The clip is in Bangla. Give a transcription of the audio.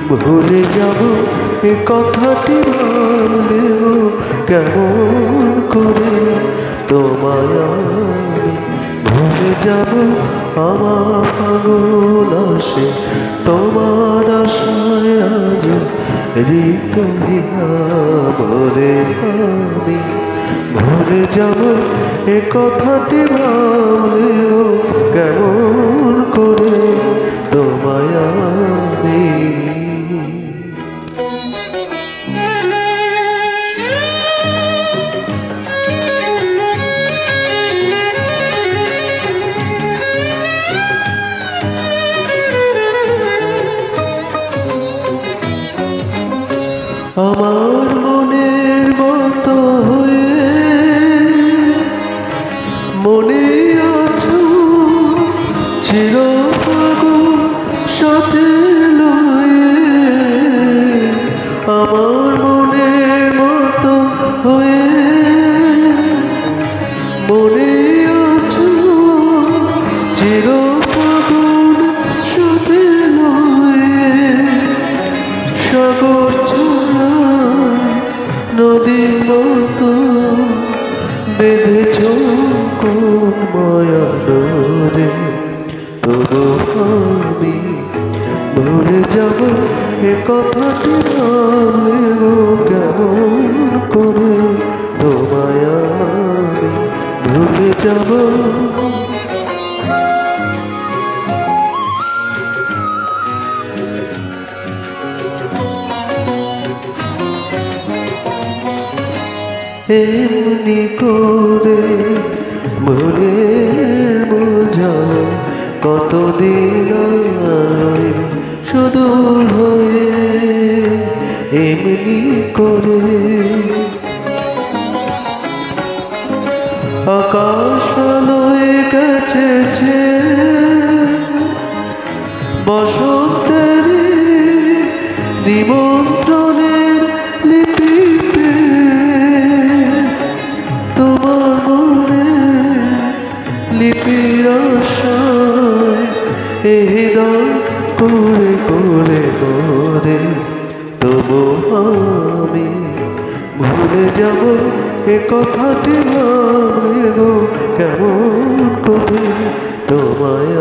ভুলে যাব এ কথাটি ভাবলেও কেমন করে তোমায় আমি ভুলে যাব। আমার পাগল আসে তোমার আশায় আজ রিক্ত হীরা বলে আমি ভুলে যাব এ কথাটি ভাবলেও কেমন করে তোমায় আমি। আমার মনের মতো হয়ে মনে আছো চিরপাগল সাথে লয়ে। আমার মনের মতো হয়ে মনে আছো চিরপাগল সাথে লয়ে। সাগর নদীর মতো বেঁধেছ কোন মায়া ডোরে, তবু আমি ভুলে যাব এ কথাটি ভাবলেও কেমন করে তোমায় আমি ভুলে যাব। এমনি করে ভুলে বোঝা কতদিন শুধু হয়ে এমনি করে আকাশ আলোয় গেছে বসন্তের নিমন্ত্রণের লিপিতে। তোমার মনে লিপির আশায় হৃদয় করে করে মরে, তবু আমি ভুলে যাব এ কথাটি ভাবলেও কেমন করে তোমায়